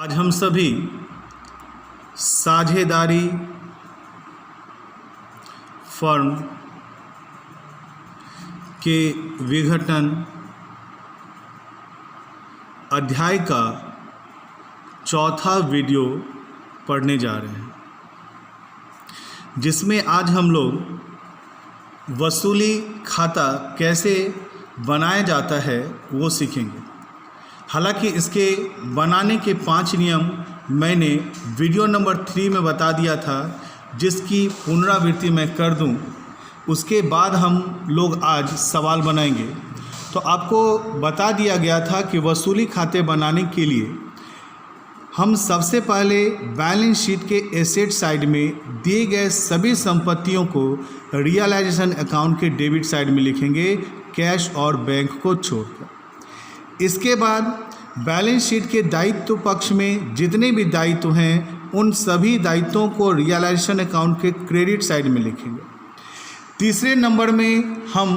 आज हम सभी साझेदारी फर्म के विघटन अध्याय का चौथा वीडियो पढ़ने जा रहे हैं, जिसमें आज हम लोग वसूली खाता कैसे बनाया जाता है वो सीखेंगे। हालांकि इसके बनाने के 5 नियम मैंने वीडियो नंबर 3 में बता दिया था, जिसकी पुनरावृत्ति मैं कर दूं। उसके बाद हम लोग आज सवाल बनाएंगे। तो आपको बता दिया गया था कि वसूली खाते बनाने के लिए हम सबसे पहले बैलेंस शीट के एसेट साइड में दिए गए सभी संपत्तियों को रियलाइजेशन अकाउंट के डेबिट साइड में लिखेंगे, कैश और बैंक को छोड़कर। इसके बाद बैलेंस शीट के दायित्व पक्ष में जितने भी दायित्व हैं उन सभी दायित्वों को रियलाइजेशन अकाउंट के क्रेडिट साइड में लिखेंगे। तीसरे नंबर में हम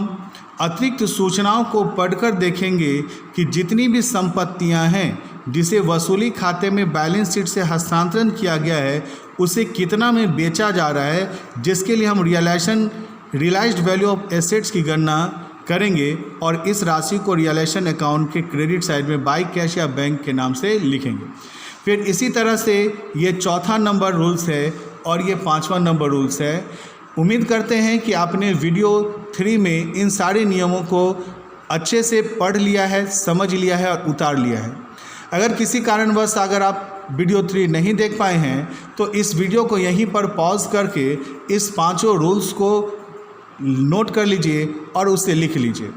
अतिरिक्त सूचनाओं को पढ़कर देखेंगे कि जितनी भी संपत्तियां हैं जिसे वसूली खाते में बैलेंस शीट से हस्तांतरण किया गया है उसे कितना में बेचा जा रहा है, जिसके लिए हम रियलाइज्ड वैल्यू ऑफ एसेट्स की गणना करेंगे और इस राशि को रियलाइजेशन अकाउंट के क्रेडिट साइड में बाय कैश या बैंक के नाम से लिखेंगे। फिर इसी तरह से ये चौथा नंबर रूल्स है और ये 5वां नंबर रूल्स है। उम्मीद करते हैं कि आपने वीडियो 3 में इन सारे नियमों को अच्छे से पढ़ लिया है, समझ लिया है और उतार लिया है। अगर किसी कारणवश अगर आप वीडियो 3 नहीं देख पाए हैं तो इस वीडियो को यहीं पर पॉज करके इस 5 रूल्स को नोट कर लीजिए और उसे लिख लीजिए।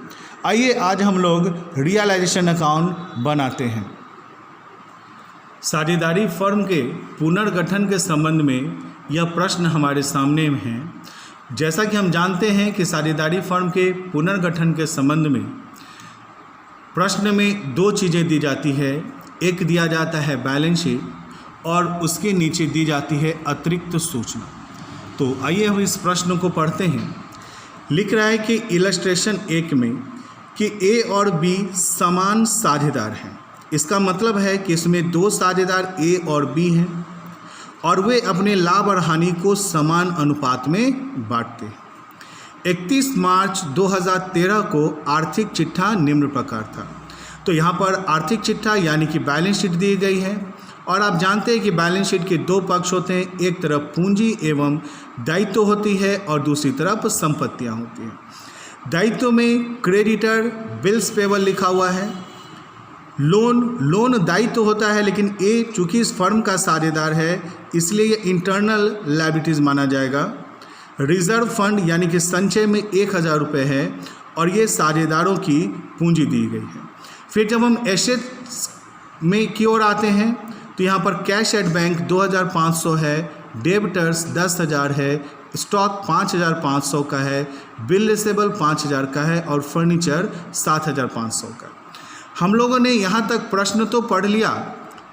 आइए आज हम लोग रियलाइजेशन अकाउंट बनाते हैं। साझेदारी फर्म के पुनर्गठन के संबंध में यह प्रश्न हमारे सामने है। जैसा कि हम जानते हैं कि साझेदारी फर्म के पुनर्गठन के संबंध में प्रश्न में 2 चीज़ें दी जाती है। एक दिया जाता है बैलेंस शीट और उसके नीचे दी जाती है अतिरिक्त सूचना। तो आइए हम इस प्रश्न को पढ़ते हैं। लिख रहा है कि इलस्ट्रेशन 1 में कि ए और बी समान साझेदार हैं। इसका मतलब है कि इसमें 2 साझेदार ए और बी हैं और वे अपने लाभ और हानि को समान अनुपात में बांटते हैं। 31 मार्च 2013 को आर्थिक चिट्ठा निम्न प्रकार था। तो यहाँ पर आर्थिक चिट्ठा यानी कि बैलेंस शीट दी गई है और आप जानते हैं कि बैलेंस शीट के 2 पक्ष होते हैं। एक तरफ पूंजी एवं दायित्व होती है और दूसरी तरफ संपत्तियां होती हैं। दायित्व में क्रेडिटर बिल्स पेबल लिखा हुआ है। लोन दायित्व होता है, लेकिन ए चूँकि इस फर्म का साझेदार है इसलिए ये इंटरनल लायबिलिटीज़ माना जाएगा। रिजर्व फंड यानी कि संचय में 1000 रुपये है और ये साझेदारों की पूंजी दी गई है। फिर जब हम एसेट्स में की ओर आते हैं तो यहाँ पर कैश एट बैंक 2500 है, डेबिटर्स 10,000 है, स्टॉक 5500 का है, बिल रिसेबल 5000 का है और फर्नीचर 7500 का। हम लोगों ने यहाँ तक प्रश्न तो पढ़ लिया,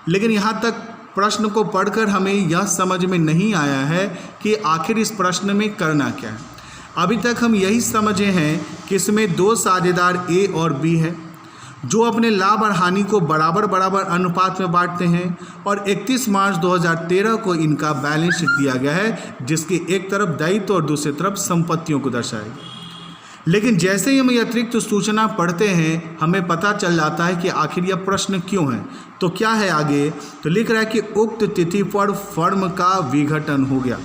लेकिन यहाँ तक प्रश्न को पढ़कर हमें यह समझ में नहीं आया है कि आखिर इस प्रश्न में करना क्या है। अभी तक हम यही समझे हैं कि इसमें 2 साझेदार ए और बी है जो अपने लाभ और हानि को बराबर अनुपात में बांटते हैं और 31 मार्च 2013 को इनका बैलेंस शीट दिया गया है, जिसके एक तरफ दायित्व और दूसरी तरफ संपत्तियों को दर्शाएगा। लेकिन जैसे ही हम ये अतिरिक्त सूचना पढ़ते हैं हमें पता चल जाता है कि आखिर यह प्रश्न क्यों है। तो क्या है आगे? तो लिख रहा है कि उक्त तिथि पर फर्म का विघटन हो गया।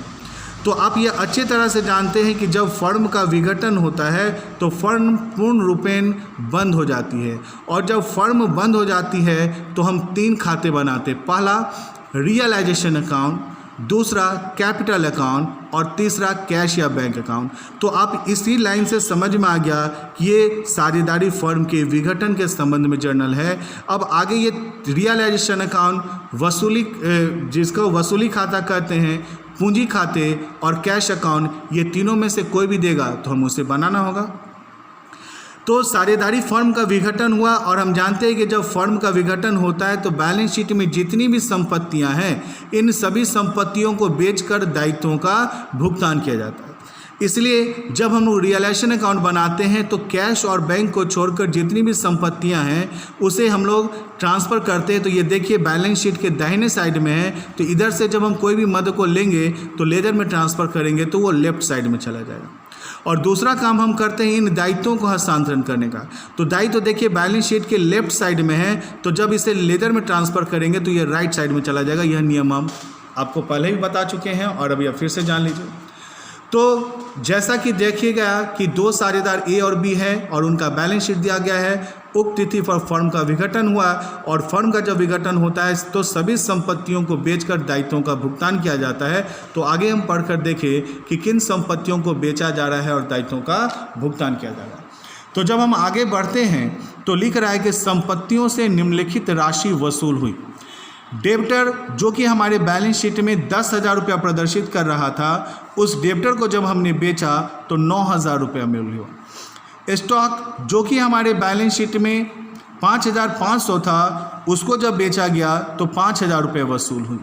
तो आप ये अच्छी तरह से जानते हैं कि जब फर्म का विघटन होता है तो फर्म पूर्ण रूपेण बंद हो जाती है और जब फर्म बंद हो जाती है तो हम 3 खाते बनाते हैं। पहला रियलाइजेशन अकाउंट, दूसरा कैपिटल अकाउंट और तीसरा कैश या बैंक अकाउंट। तो आप इसी लाइन से समझ में आ गया कि ये साझेदारी फर्म के विघटन के संबंध में जर्नल है। अब आगे ये रियलाइजेशन अकाउंट वसूली जिसको वसूली खाता कहते हैं, पूंजी खाते और कैश अकाउंट, ये तीनों में से कोई भी देगा तो हम उसे बनाना होगा। तो साझेदारी फर्म का विघटन हुआ और हम जानते हैं कि जब फर्म का विघटन होता है तो बैलेंस शीट में जितनी भी संपत्तियां हैं इन सभी संपत्तियों को बेचकर दायित्वों का भुगतान किया जाता है। इसलिए जब हम लोग रियलाइजेशन अकाउंट बनाते हैं तो कैश और बैंक को छोड़कर जितनी भी संपत्तियां हैं उसे हम लोग ट्रांसफ़र करते हैं। तो ये देखिए बैलेंस शीट के दाहिने साइड में है, तो इधर से जब हम कोई भी मद को लेंगे तो लेजर में ट्रांसफ़र करेंगे तो वो लेफ्ट साइड में चला जाएगा। और दूसरा काम हम करते हैं इन दायित्वों को हस्तांतरण करने का। तो दायित्व देखिए बैलेंस शीट के लेफ्ट साइड में है, तो जब इसे लेजर में ट्रांसफ़र करेंगे तो ये राइट साइड में चला जाएगा। यह नियम हम आपको पहले ही बता चुके हैं और अभी आप फिर से जान लीजिए। तो जैसा कि देखिएगा कि दो साझेदार ए और बी है और उनका बैलेंस शीट दिया गया है। उक्त तिथि पर फर्म का विघटन हुआ और फर्म का जब विघटन होता है तो सभी संपत्तियों को बेचकर दायित्वों का भुगतान किया जाता है। तो आगे हम पढ़कर देखें कि किन संपत्तियों को बेचा जा रहा है और दायित्वों का भुगतान किया जा रहा है। तो जब हम आगे बढ़ते हैं तो लिख रहा है कि संपत्तियों से निम्नलिखित राशि वसूल हुई। डेब्टर जो कि हमारे बैलेंस शीट में 10,000 रुपया प्रदर्शित कर रहा था, उस डेब्टर को जब हमने बेचा तो 9,000 रुपया मिल हुआ। स्टॉक जो कि हमारे बैलेंस शीट में 5,500 था, उसको जब बेचा गया तो 5,000 रुपये वसूल हुई।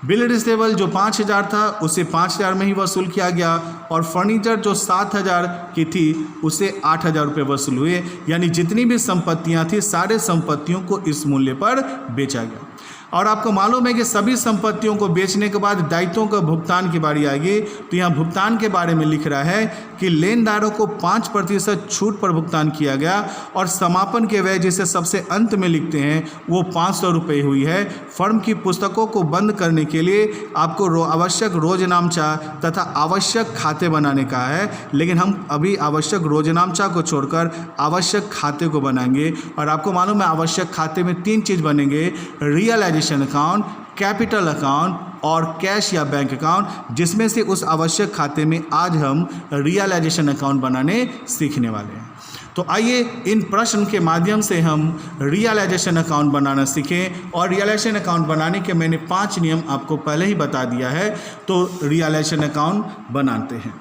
बिल रिसीवेबल जो 5,000 था उसे 5,000 में ही वसूल किया गया और फर्नीचर जो 7,000 की थी उसे 8,000 रुपये वसूल हुए। यानी जितनी भी संपत्तियां थी सारे संपत्तियों को इस मूल्य पर बेचा गया। और आपको मालूम है कि सभी संपत्तियों को बेचने के बाद दायित्वों का भुगतान की बारी आएगी। तो यहाँ भुगतान के बारे में लिख रहा है कि लेनदारों को 5% छूट पर भुगतान किया गया और समापन के व्यय जिसे सबसे अंत में लिखते हैं वो 500 रुपये हुई है। फर्म की पुस्तकों को बंद करने के लिए आपको आवश्यक रोजनामचा तथा आवश्यक खाते बनाने का है, लेकिन हम अभी आवश्यक रोजनामचा को छोड़कर आवश्यक खाते को बनाएंगे। और आपको मालूम है आवश्यक खाते में 3 चीज़ बनेंगे, रियलाइजेशन अकाउंट, कैपिटल अकाउंट और कैश या बैंक अकाउंट, जिसमें से उस आवश्यक खाते में आज हम रियलाइजेशन अकाउंट बनाने सीखने वाले हैं। तो आइए इन प्रश्न के माध्यम से हम रियलाइजेशन अकाउंट बनाना सीखें। और रियलाइजेशन अकाउंट बनाने के मैंने 5 नियम आपको पहले ही बता दिया है। तो रियलाइजेशन अकाउंट बनाते हैं।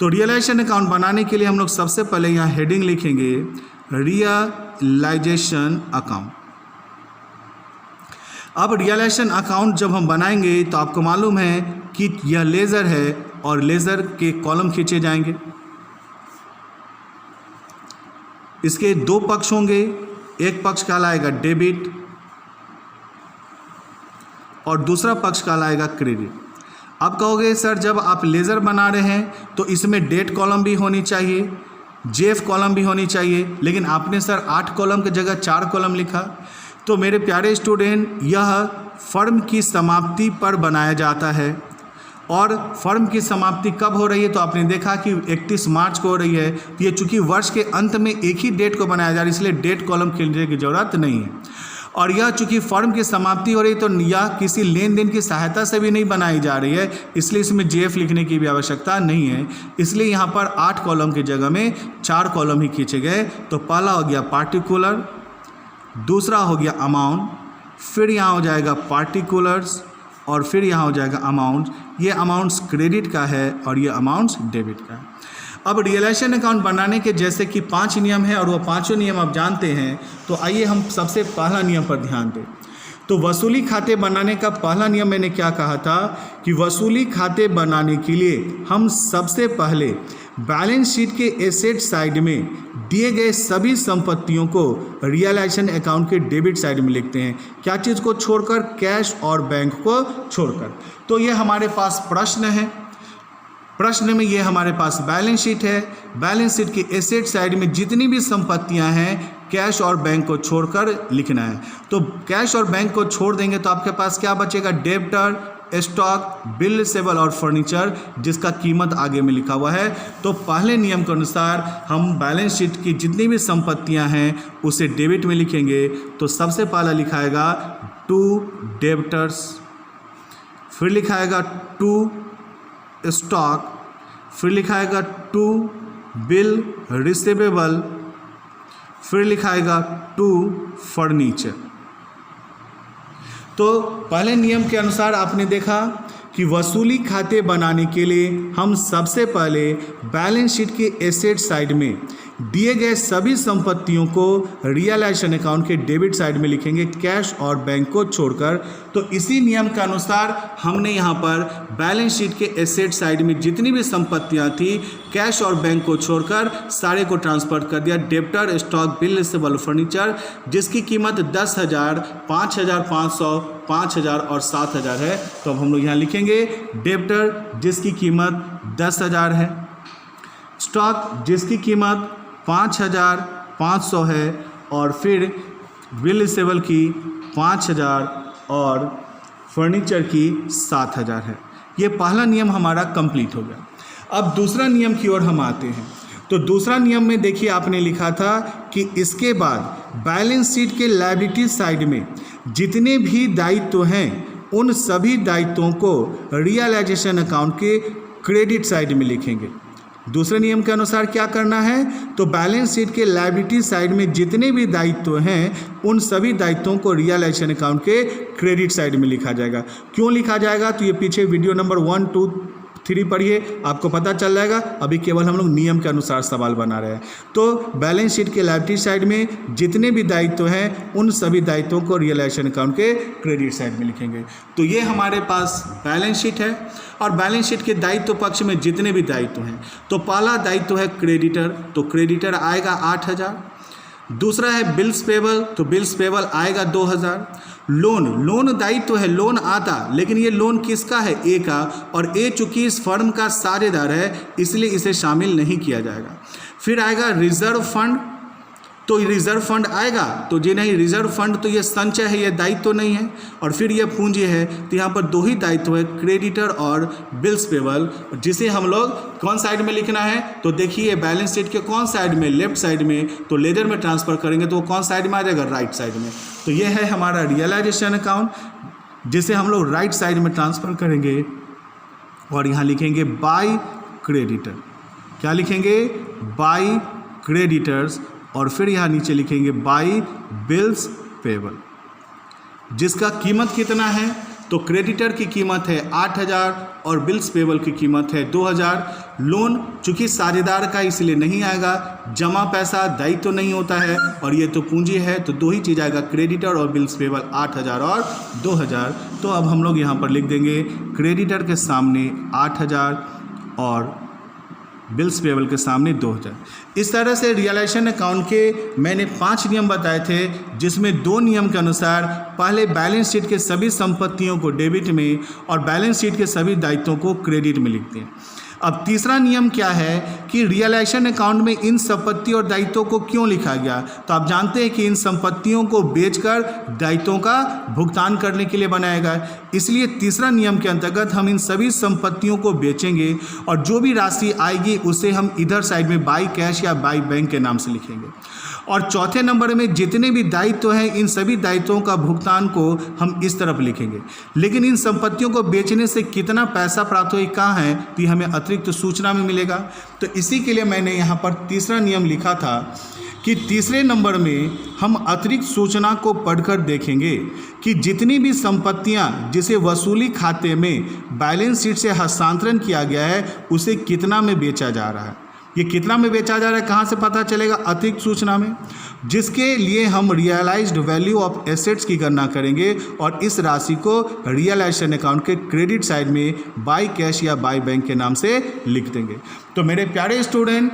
तो रियलाइजेशन अकाउंट बनाने के लिए हम लोग सबसे पहले यहाँ हेडिंग लिखेंगे रियलाइजेशन अकाउंट। अब रियलाइजेशन अकाउंट जब हम बनाएंगे तो आपको मालूम है कि यह लेज़र है और लेज़र के कॉलम खींचे जाएंगे। इसके 2 पक्ष होंगे, एक पक्ष कहलाएगा डेबिट और दूसरा पक्ष कहलाएगा क्रेडिट। अब कहोगे सर जब आप लेज़र बना रहे हैं तो इसमें डेट कॉलम भी होनी चाहिए, जेफ कॉलम भी होनी चाहिए, लेकिन आपने सर 8 कॉलम की जगह 4 कॉलम लिखा। तो मेरे प्यारे स्टूडेंट, यह फर्म की समाप्ति पर बनाया जाता है। और फर्म की समाप्ति कब हो रही है तो आपने देखा कि 31 मार्च को हो रही है। तो ये चूँकि वर्ष के अंत में एक ही डेट को बनाया जा रहा है, इसलिए डेट कॉलम खींचने की ज़रूरत नहीं है। और यह चूँकि फर्म की समाप्ति हो रही है तो यह किसी लेन देन की सहायता से भी नहीं बनाई जा रही है, इसलिए इसमें जेएफ लिखने की भी आवश्यकता नहीं है। इसलिए यहाँ पर 8 कॉलम की जगह में 4 कॉलम ही खींचे गए। तो पहला हो गया पार्टिकुलर, दूसरा हो गया अमाउंट, फिर यहाँ हो जाएगा पार्टिकुलर्स और फिर यहाँ हो जाएगा अमाउंट। ये अमाउंट्स क्रेडिट का है और ये अमाउंट्स डेबिट का है। अब रियलाइजेशन अकाउंट बनाने के जैसे कि 5 नियम हैं और वो 5 नियम आप जानते हैं। तो आइए हम सबसे पहला नियम पर ध्यान दें। तो वसूली खाते बनाने का पहला नियम मैंने क्या कहा था कि वसूली खाते बनाने के लिए हम सबसे पहले बैलेंस शीट के एसेट साइड में दिए गए सभी संपत्तियों को रियलाइजेशन अकाउंट के डेबिट साइड में लिखते हैं। क्या चीज़ को छोड़कर? कैश और बैंक को छोड़कर। तो ये हमारे पास प्रश्न है। प्रश्न में ये हमारे पास बैलेंस शीट है। बैलेंस शीट की एसेट साइड में जितनी भी संपत्तियां हैं कैश और बैंक को छोड़कर लिखना है। तो कैश और बैंक को छोड़ देंगे तो आपके पास क्या बचेगा? डेब्टर, स्टॉक, बिल रिसीवेबल और फर्नीचर, जिसका कीमत आगे में लिखा हुआ है। तो पहले नियम के अनुसार हम बैलेंस शीट की जितनी भी संपत्तियां हैं उसे डेबिट में लिखेंगे। तो सबसे पहला लिखाएगा टू डेब्टर्स, फिर लिखाएगा टू स्टॉक, फिर लिखाएगा टू बिल रिसीवेबल, फिर लिखाएगा टू फर्नीचर। तो पहले नियम के अनुसार आपने देखा कि वसूली खाते बनाने के लिए हम सबसे पहले बैलेंस शीट के एसेट साइड में दिए गए सभी संपत्तियों को रियलाइजेशन अकाउंट के डेबिट साइड में लिखेंगे, कैश और बैंक को छोड़कर। तो इसी नियम के अनुसार हमने यहाँ पर बैलेंस शीट के एसेट साइड में जितनी भी संपत्तियाँ थी कैश और बैंक को छोड़कर सारे को ट्रांसफर कर दिया। Debtor, stock, bill receivable, furniture जिसकी कीमत 10,000, 5,500, 5,000 और 7,000 है। तो अब हम लोग यहाँ लिखेंगे डेब्टर जिसकी कीमत 10,000 है, स्टॉक जिसकी कीमत 5,500 है और फिर बिल रिसीवेबल की 5,000 और फर्नीचर की 7,000 है। ये पहला नियम हमारा कंप्लीट हो गया। अब दूसरा नियम की ओर हम आते हैं। तो दूसरा नियम में देखिए आपने लिखा था कि इसके बाद बैलेंस शीट के लायबिलिटी साइड में जितने भी दायित्व हैं उन सभी दायित्वों को रियलाइजेशन अकाउंट के क्रेडिट साइड में लिखेंगे। दूसरे नियम के अनुसार क्या करना है, तो बैलेंस शीट के लायबिलिटी साइड में जितने भी दायित्व हैं उन सभी दायित्वों को रियलाइजेशन अकाउंट के क्रेडिट साइड में लिखा जाएगा। क्यों लिखा जाएगा, तो ये पीछे वीडियो नंबर 1, 2, 3 पढ़िए, आपको पता चल जाएगा। अभी केवल हम लोग नियम के अनुसार सवाल बना रहे हैं। तो बैलेंस शीट के लायबिलिटी साइड में जितने भी दायित्व हैं उन सभी दायित्वों को रियलाइजेशन अकाउंट के क्रेडिट साइड में लिखेंगे। तो ये हमारे पास बैलेंस शीट है और बैलेंस शीट के दायित्व पक्ष में जितने भी दायित्व हैं, तो पहला दायित्व है क्रेडिटर, तो क्रेडिटर आएगा 8,000। दूसरा है बिल्स पेबल, तो बिल्स पेबल आएगा 2,000। लोन दायित्व है, लोन आता, लेकिन ये लोन किसका है, ए का, और ए चूंकि इस फर्म का साझेदार है इसलिए इसे शामिल नहीं किया जाएगा। फिर आएगा रिजर्व फंड, तो रिजर्व फंड आएगा, तो जी नहीं, रिजर्व फंड तो ये संचय है, ये दायित्व तो नहीं है। और फिर ये पूंजी है, तो यहाँ पर 2 ही दायित्व है, क्रेडिटर और बिल्स पेबल, जिसे हम लोग कौन साइड में लिखना है, तो देखिए बैलेंस शीट के कौन साइड में, लेफ्ट साइड में, तो लेजर में ट्रांसफर करेंगे तो वो कौन साइड में आ जाएगा, राइट साइड में। तो ये है हमारा रियलाइजेशन अकाउंट जिसे हम लोग राइट साइड में ट्रांसफर करेंगे और यहाँ लिखेंगे बाय क्रेडिटर। क्या लिखेंगे, बाय क्रेडिटर्स, और फिर यहाँ नीचे लिखेंगे बाय बिल्स पेबल, जिसका कीमत कितना है, तो क्रेडिटर की कीमत है 8,000 और बिल्स पेबल की कीमत है 2,000। लोन चूंकि साझेदार का इसलिए नहीं आएगा, जमा पैसा दायित्व तो नहीं होता है और ये तो पूंजी है, तो 2 ही चीज़ आएगा, क्रेडिटर और बिल्स पेबल, 8,000 और 2,000। तो अब हम लोग यहाँ पर लिख देंगे क्रेडिटर के सामने 8,000 और बिल्स पेबल के सामने 2,000। इस तरह से रियलाइजेशन अकाउंट के मैंने 5 नियम बताए थे, जिसमें 2 नियम के अनुसार पहले बैलेंस शीट के सभी संपत्तियों को डेबिट में और बैलेंस शीट के सभी दायित्वों को क्रेडिट में लिखते हैं। अब तीसरा नियम क्या है कि रियलाइजेशन अकाउंट में इन संपत्ति और दायित्वों को क्यों लिखा गया, तो आप जानते हैं कि इन संपत्तियों को बेचकर दायित्वों का भुगतान करने के लिए बनाया गया। इसलिए तीसरा नियम के अंतर्गत हम इन सभी संपत्तियों को बेचेंगे और जो भी राशि आएगी उसे हम इधर साइड में बाय कैश या बाय बैंक के नाम से लिखेंगे। और चौथे नंबर में जितने भी दायित्व हैं इन सभी दायित्वों का भुगतान को हम इस तरफ लिखेंगे। लेकिन इन संपत्तियों को बेचने से कितना पैसा प्राप्त हो, कहाँ है, तो हमें अतिरिक्त सूचना में मिलेगा। तो इसी के लिए मैंने यहाँ पर तीसरा नियम लिखा था कि तीसरे नंबर में हम अतिरिक्त सूचना को पढ़कर देखेंगे कि जितनी भी संपत्तियां जिसे वसूली खाते में बैलेंस शीट से हस्तांतरण किया गया है उसे कितना में बेचा जा रहा है। ये कितना में बेचा जा रहा है कहाँ से पता चलेगा, अतिरिक्त सूचना में, जिसके लिए हम रियलाइज्ड वैल्यू ऑफ एसेट्स की गणना करेंगे और इस राशि को रियलाइजेशन अकाउंट के क्रेडिट साइड में बाय कैश या बाय बैंक के नाम से लिख देंगे। तो मेरे प्यारे स्टूडेंट,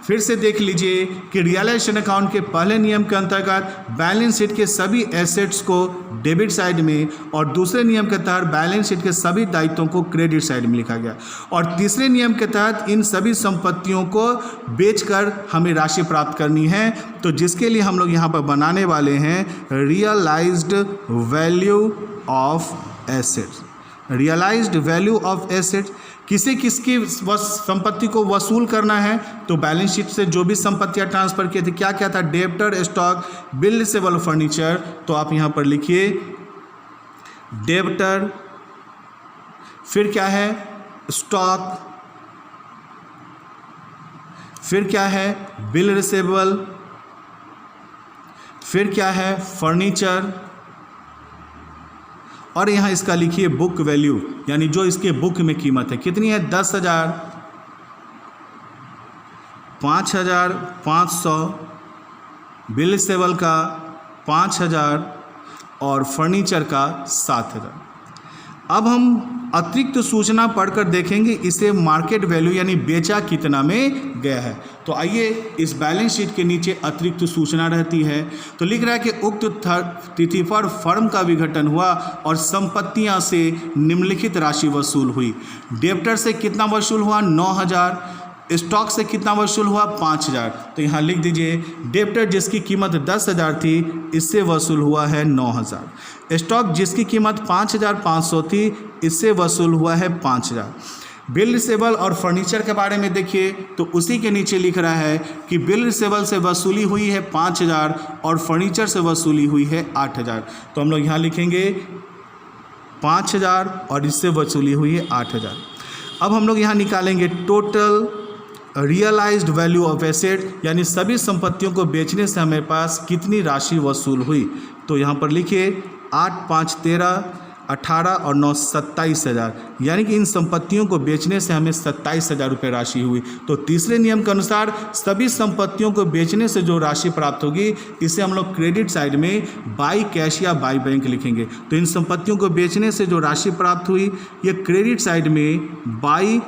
फिर से देख लीजिए कि रियलाइजेशन अकाउंट के पहले नियम के अंतर्गत बैलेंस शीट के सभी एसेट्स को डेबिट साइड में और दूसरे नियम के तहत बैलेंस शीट के सभी दायित्वों को क्रेडिट साइड में लिखा गया। और तीसरे नियम के तहत इन सभी संपत्तियों को बेचकर हमें राशि प्राप्त करनी है, तो जिसके लिए हम लोग यहाँ पर बनाने वाले हैं realised value of assets. Realised value of assets किसकी संपत्ति को वसूल करना है, तो बैलेंस शीट से जो भी संपत्तियां ट्रांसफर किए थे, क्या क्या था, debtor, stock, bill receivable, furniture. तो आप यहां पर लिखिए डेब्टर, फिर क्या है स्टॉक, फिर क्या है बिल रिसीवेबल, फिर क्या है फर्नीचर, और यहाँ इसका लिखिए बुक वैल्यू, यानी जो इसके बुक में कीमत है कितनी है, 10,000, 5,500, बिल सेवल का 5,000 और फर्नीचर का 7,000। अब हम अतिरिक्त सूचना पढ़कर देखेंगे इसे मार्केट वैल्यू यानी बेचा कितना में गया है। तो आइए, इस बैलेंस शीट के नीचे अतिरिक्त सूचना रहती है। तो लिख रहा है कि उक्त तिथि पर फर्म का विघटन हुआ और संपत्तियां से निम्नलिखित राशि वसूल हुई। डेब्टर से कितना वसूल हुआ? 9,000। स्टॉक से कितना वसूल हुआ? 5,000। तो यहाँ लिख दीजिए, डेब्टर जिसकी कीमत 10,000 थी, इससे वसूल हुआ है 9,000। स्टॉक जिसकी कीमत 5,500 थी, इससे वसूल हुआ है 5,000। बिल रिसेबल और फर्नीचर के बारे में देखिए, तो उसी के नीचे लिख रहा है कि बिल रिसेबल से वसूली हुई है 5,000 और फर्नीचर से वसूली हुई है 8,000। तो हम लोग यहाँ लिखेंगे 5,000 और इससे वसूली हुई है 8,000। अब हम लोग यहाँ निकालेंगे total realised value of asset, यानी सभी संपत्तियों को बेचने से हमारे पास कितनी राशि वसूल हुई। तो यहाँ पर लिखिए 8, 5, 13, 18 और 9, 27,000, यानी कि इन संपत्तियों को बेचने से हमें 27,000 रुपये राशि हुई। तो तीसरे नियम के अनुसार सभी संपत्तियों को बेचने से जो राशि प्राप्त होगी, इसे हम लोग क्रेडिट साइड में बाई कैश या बाई बैंक लिखेंगे। तो इन संपत्तियों को बेचने से जो राशि प्राप्त हुई, ये क्रेडिट साइड में बाई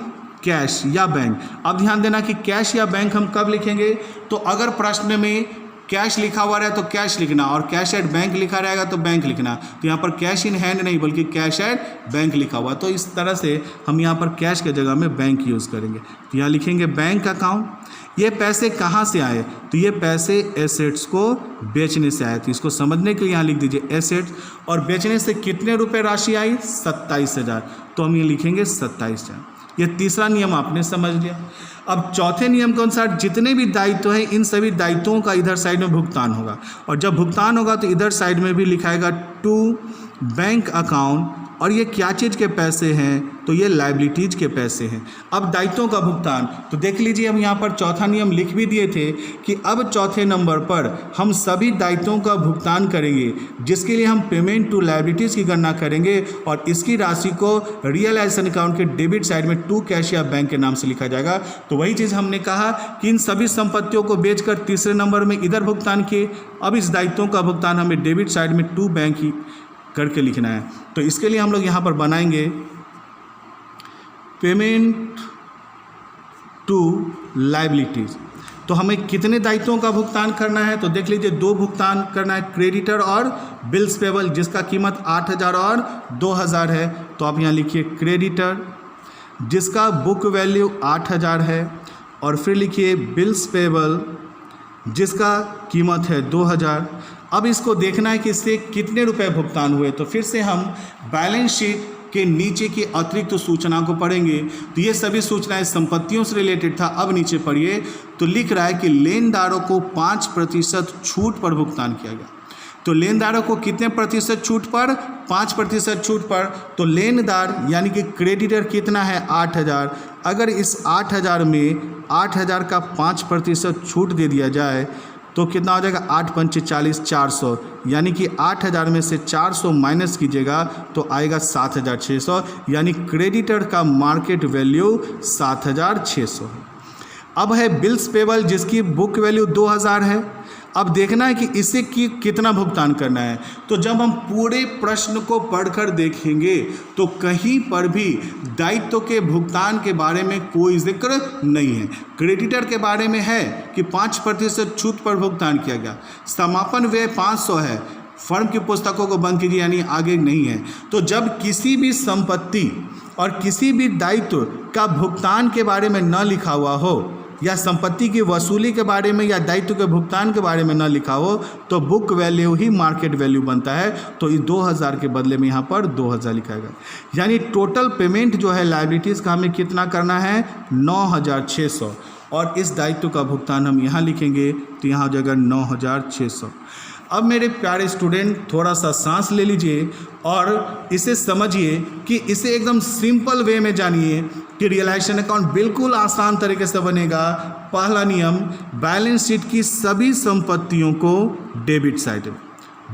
कैश या बैंक। अब ध्यान देना कि कैश या बैंक हम कब लिखेंगे? तो अगर प्रश्न में कैश लिखा हुआ रहे तो कैश लिखना, और कैश एट बैंक लिखा रहेगा तो बैंक लिखना। तो यहाँ पर कैश इन हैंड नहीं बल्कि कैश एट बैंक लिखा हुआ, तो इस तरह से हम यहाँ पर कैश के जगह में बैंक यूज़ करेंगे। तो यहाँ लिखेंगे बैंक अकाउंट। ये पैसे कहाँ से आए? तो ये पैसे एसेट्स को बेचने से आए। तो इसको समझने के लिए यहाँ लिख दीजिए एसेट्स, और बेचने से कितने रुपये राशि आई? 27,000। तो हम ये लिखेंगे 27,000। ये तीसरा नियम आपने समझ लिया। अब चौथे नियम के अनुसार जितने भी दायित्व हैं, इन सभी दायित्वों का इधर साइड में भुगतान होगा, और जब भुगतान होगा तो इधर साइड में भी लिखाएगा टू बैंक अकाउंट। और ये क्या चीज़ के पैसे हैं? तो ये लायबिलिटीज के पैसे हैं। अब दायित्वों का भुगतान, तो देख लीजिए, हम यहाँ पर चौथा नियम लिख भी दिए थे कि अब चौथे नंबर पर हम सभी दायित्वों का भुगतान करेंगे, जिसके लिए हम पेमेंट टू लायबिलिटीज की गणना करेंगे, और इसकी राशि को रियलाइजेशन अकाउंट के डेबिट साइड में टू कैश या बैंक के नाम से लिखा जाएगा। तो वही चीज़ हमने कहा कि इन सभी संपत्तियों को बेचकर तीसरे नंबर में इधर भुगतान किए। अब इस दायित्वों का भुगतान हमें डेबिट साइड में टू बैंक ही करके लिखना है। तो इसके लिए हम लोग यहाँ पर बनाएंगे पेमेंट टू लायबिलिटीज। तो हमें कितने दायित्वों का भुगतान करना है? तो देख लीजिए, दो भुगतान करना है, क्रेडिटर और बिल्स पेबल, जिसका कीमत 8,000 और 2,000 है। तो आप यहाँ लिखिए क्रेडिटर जिसका बुक वैल्यू 8,000 है, और फिर लिखिए बिल्स पेबल जिसका कीमत है 2,000। अब इसको देखना है कि इससे कितने रुपए भुगतान हुए। तो फिर से हम बैलेंस शीट के नीचे की अतिरिक्त सूचना को पढ़ेंगे। तो ये सभी सूचनाएं संपत्तियों से रिलेटेड था। अब नीचे पढ़िए, तो लिख रहा है कि लेनदारों को 5% छूट पर भुगतान किया गया। तो लेनदारों को कितने प्रतिशत छूट पर? 5% छूट पर। तो लेनदार यानी कि क्रेडिटर कितना है? 8,000। अगर इस 8,000 में 8,000 का 5% छूट दे दिया जाए तो कितना हो जाएगा? 8 पंचे 40, 400, यानी कि 8,000 में से 400 माइनस कीजिएगा तो आएगा 7,600, यानी क्रेडिटर का मार्केट वैल्यू 7,600 है। अब है बिल्स पेबल जिसकी बुक वैल्यू 2,000 है। अब देखना है कि इसे कितना भुगतान करना है। तो जब हम पूरे प्रश्न को पढ़कर देखेंगे तो कहीं पर भी दायित्व के भुगतान के बारे में कोई जिक्र नहीं है। क्रेडिटर के बारे में है कि 5% छूट पर भुगतान किया गया। समापन व्यय 500 है। फर्म की पुस्तकों को बंद कीजिए, यानी आगे नहीं है। तो जब किसी भी संपत्ति और किसी भी दायित्व का भुगतान के बारे में न लिखा हुआ हो, या संपत्ति की वसूली के बारे में या दायित्व के भुगतान के बारे में न लिखा हो, तो बुक वैल्यू ही मार्केट वैल्यू बनता है। तो इस 2,000 के बदले में यहाँ पर 2,000 लिखा गया, यानी टोटल पेमेंट जो है लायबिलिटीज़ का हमें कितना करना है? 9,600। और इस दायित्व का भुगतान हम यहाँ लिखेंगे, तो यहाँ हो जाएगा 9,600। अब मेरे प्यारे स्टूडेंट, थोड़ा सा सांस ले लीजिए और इसे समझिए कि इसे एकदम सिंपल वे में जानिए कि रियलाइजेशन अकाउंट बिल्कुल आसान तरीके से बनेगा। पहला नियम, बैलेंस शीट की सभी संपत्तियों को डेबिट साइड में।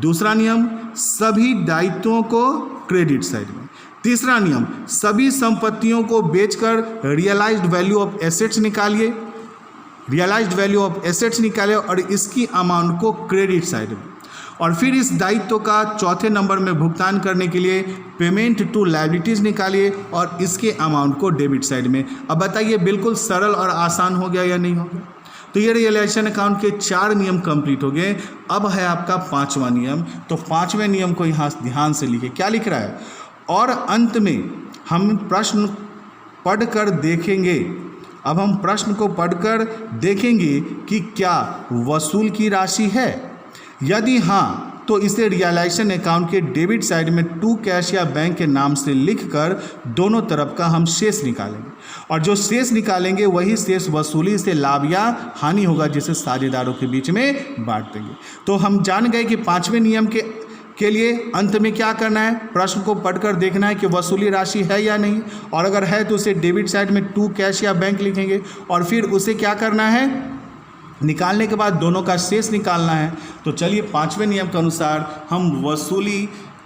दूसरा नियम, सभी दायित्वों को क्रेडिट साइड में। तीसरा नियम, सभी संपत्तियों को बेचकर रियलाइज्ड वैल्यू ऑफ एसेट्स निकालिए। रियलाइज्ड वैल्यू ऑफ एसेट्स निकाले और इसकी अमाउंट को क्रेडिट साइड में, और फिर इस दायित्व का चौथे नंबर में भुगतान करने के लिए पेमेंट टू लायबिलिटीज़ निकालिए और इसके अमाउंट को डेबिट साइड में। अब बताइए बिल्कुल सरल और आसान हो गया या नहीं हो गया? तो ये रियलाइजेशन अकाउंट के 4 नियम कंप्लीट हो गए। अब है आपका 5वां नियम। तो 5वें नियम को यहाँ ध्यान से लिखिए। क्या लिख रहा है? और अंत में हम प्रश्न पढ़कर देखेंगे। अब हम प्रश्न को पढ़कर देखेंगे कि क्या वसूल की राशि है। यदि हाँ तो इसे रियलाइजेशन अकाउंट के डेबिट साइड में टू कैश या बैंक के नाम से लिखकर दोनों तरफ का हम शेष निकालेंगे, और जो शेष निकालेंगे वही शेष वसूली से लाभ या हानि होगा, जिसे साझेदारों के बीच में बांट देंगे। तो हम जान गए कि 5वें नियम के लिए अंत में क्या करना है? प्रश्न को पढ़कर देखना है कि वसूली राशि है या नहीं, और अगर है तो उसे डेबिट साइड में टू कैश या बैंक लिखेंगे, और फिर उसे क्या करना है? निकालने के बाद दोनों का शेष निकालना है। तो चलिए 5वें नियम के अनुसार हम वसूली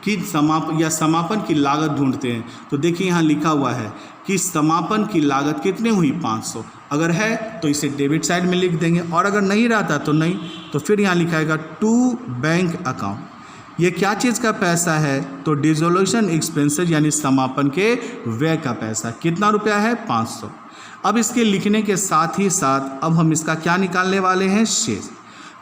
की समापन की लागत ढूंढते हैं। तो देखिए यहाँ लिखा हुआ है कि समापन की लागत कितनी हुई? 500। अगर है तो इसे डेबिट साइड में लिख देंगे, और अगर नहीं रहता तो नहीं। तो फिर यहाँ लिखाएगा टू बैंक अकाउंट। ये क्या चीज़ का पैसा है? तो डिसोल्यूशन एक्सपेंसेस यानी समापन के व्यय का पैसा। कितना रुपया है? 500। अब इसके लिखने के साथ ही साथ अब हम इसका क्या निकालने वाले हैं? शेष।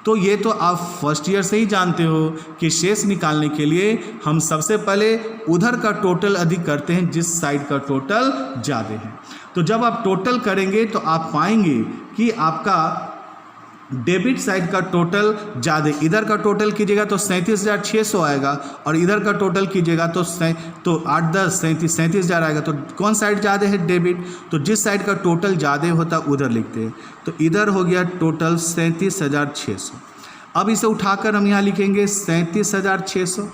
तो ये तो आप फर्स्ट ईयर से ही जानते हो कि शेष निकालने के लिए हम सबसे पहले उधर का टोटल अधिक करते हैं जिस साइड का टोटल ज़्यादा है। तो जब आप टोटल करेंगे तो आप पाएंगे कि आपका डेबिट साइड का टोटल ज़्यादा, इधर का टोटल कीजिएगा तो 37,600 आएगा, और इधर का टोटल कीजिएगा तो 8, 10, 37,000 आएगा। तो कौन साइड ज़्यादा है? डेबिट। तो जिस साइड का टोटल ज़्यादा होता है उधर लिखते हैं। तो इधर हो गया टोटल 37,600। अब इसे उठाकर हम यहाँ लिखेंगे 37,600।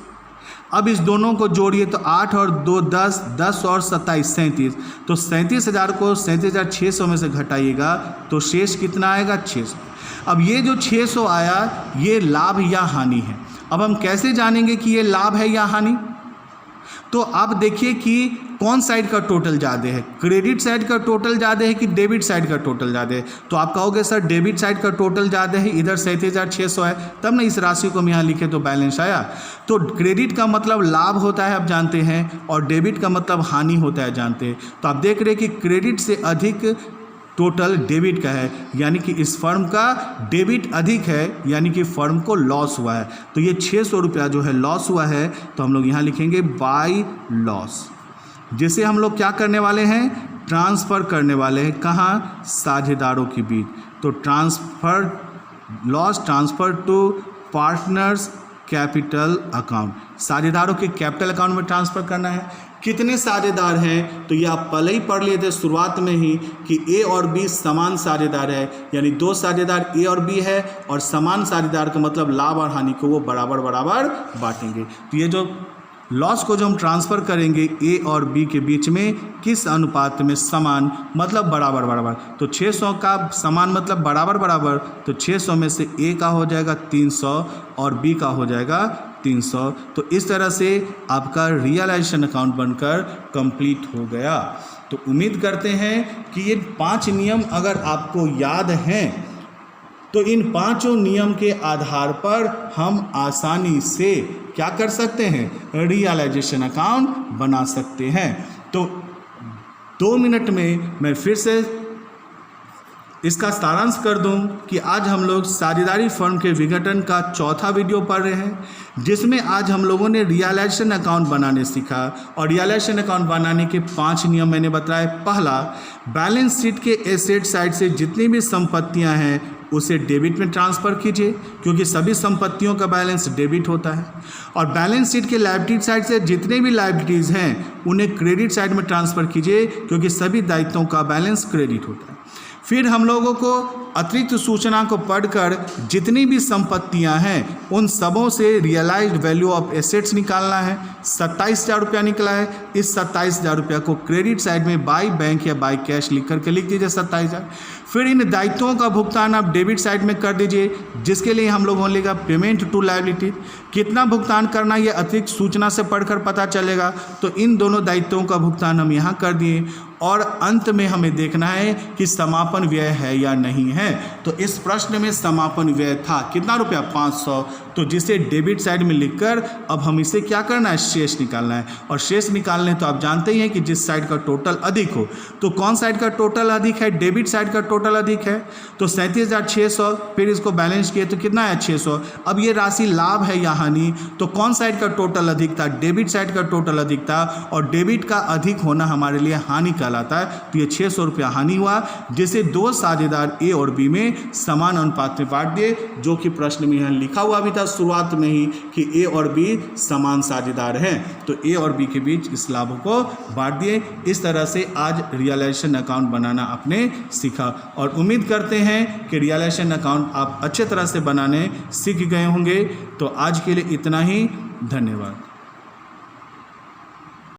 अब इस दोनों को जोड़िए तो 8 और 2 10, 10 और 27 37। तो 37,000 को 37,600 में से घटाइएगा तो शेष कितना आएगा? 600। अब ये जो 600 आया ये लाभ या हानि है। अब हम कैसे जानेंगे कि ये लाभ है या हानि? तो आप देखिए कि कौन साइड का टोटल ज़्यादा है, क्रेडिट साइड का टोटल ज़्यादा है कि डेबिट साइड का टोटल ज़्यादा है। तो आप कहोगे सर डेबिट साइड का टोटल ज़्यादा है, इधर 37,600 है, तब ना इस राशि को हम यहाँ लिखे तो बैलेंस आया। तो क्रेडिट का मतलब लाभ होता है आप जानते हैं, और डेबिट का मतलब हानि होता है जानते हैं। तो आप देख रहे हैं कि क्रेडिट से अधिक टोटल डेबिट का है, यानी कि इस फर्म का डेबिट अधिक है, यानी कि फर्म को लॉस हुआ है। तो ये 600 रुपया जो है लॉस हुआ है, तो हम लोग यहाँ लिखेंगे बाय लॉस, जिसे हम लोग क्या करने वाले हैं? ट्रांसफ़र करने वाले हैं। कहाँ? साझेदारों के बीच। तो transfer loss transfer to partners capital account, साझेदारों के कैपिटल अकाउंट में ट्रांसफ़र करना है। कितने साझेदार हैं? तो ये आप पहले ही पढ़ लिए थे शुरुआत में ही कि ए और बी समान साझेदार है, यानी 2 साझेदार ए और बी है, और समान साझेदार का मतलब लाभ और हानि को वो बराबर बराबर बांटेंगे। तो ये जो लॉस को जो हम ट्रांसफ़र करेंगे ए और बी के बीच में किस अनुपात में? समान मतलब बराबर बराबर। तो 600 का समान मतलब बराबर बराबर, तो 600 में से ए का हो जाएगा 300 और बी का हो जाएगा 300। तो इस तरह से आपका रियलाइजेशन अकाउंट बनकर कंप्लीट हो गया। तो उम्मीद करते हैं कि ये 5 नियम अगर आपको याद हैं तो इन 5 नियम के आधार पर हम आसानी से क्या कर सकते हैं? रियलाइजेशन अकाउंट बना सकते हैं। तो 2 मिनट में मैं फिर से इसका सारांश कर दूं कि आज हम लोग साझेदारी फर्म के विघटन का चौथा वीडियो पढ़ रहे हैं, जिसमें आज हम लोगों ने रियलाइजेशन अकाउंट बनाने सीखा। और रियलाइजेशन अकाउंट बनाने के 5 नियम मैंने बताए। पहला, बैलेंस शीट के एसेट साइड से जितनी भी संपत्तियां हैं उसे डेबिट में ट्रांसफ़र कीजिए, क्योंकि सभी संपत्तियों का बैलेंस डेबिट होता है। और बैलेंस शीट के लायबिलिटी साइड से जितने भी लायबिलिटीज़ हैं उन्हें क्रेडिट साइड में ट्रांसफ़र कीजिए, क्योंकि सभी दायित्वों का बैलेंस क्रेडिट होता है। फिर हम लोगों को अतिरिक्त सूचना को पढ़कर जितनी भी संपत्तियां हैं उन सबों से रियलाइज्ड वैल्यू ऑफ एसेट्स निकालना है। 27,000 रुपया निकला है। इस 27,000 रुपया को क्रेडिट साइड में बाय बैंक या बाय कैश लिख करके लिख दीजिए 27,000। फिर इन दायित्वों का भुगतान आप डेबिट साइड में कर दीजिए, जिसके लिए हम लोगों ने लिखा पेमेंट टू लायबिलिटी। कितना भुगतान करना ये अतिरिक्त सूचना से पढ़कर पता चलेगा, तो इन दोनों दायित्वों का भुगतान हम यहाँ कर दिए। और अंत में हमें देखना है कि समापन व्यय है या नहीं है। तो इस प्रश्न में समापन व्यय था कितना रुपया, 500। तो जिसे डेबिट साइड में लिखकर अब हम इसे क्या करना है, शेष निकालना है। और शेष निकालने तो आप जानते ही हैं कि जिस साइड का टोटल अधिक हो, तो कौन साइड का टोटल अधिक है, डेबिट साइड का टोटल अधिक है। तो 37,600, फिर इसको बैलेंस किए तो कितना है 600। अब ये राशि लाभ है या हानि, तो कौन साइड का टोटल अधिक था, डेबिट साइड का टोटल अधिक था। और डेबिट का अधिक होना हमारे लिए हानि कहलाता है। तो ये 600 रुपया हानि हुआ, जिसे दो साझेदार ए और बी में समान अनुपात में बांट दिए, जो कि प्रश्न में यहाँ लिखा हुआ भी था शुरुआत में ही कि ए और बी समान साझेदार हैं। तो ए और बी के बीच इस लाभ को बांट दिए। इस तरह से आज रियलाइजेशन अकाउंट बनाना आपने सीखा, और उम्मीद करते हैं कि रियलाइजेशन अकाउंट आप अच्छे तरह से बनाने सीख गए होंगे। तो आज के लिए इतना ही, धन्यवाद।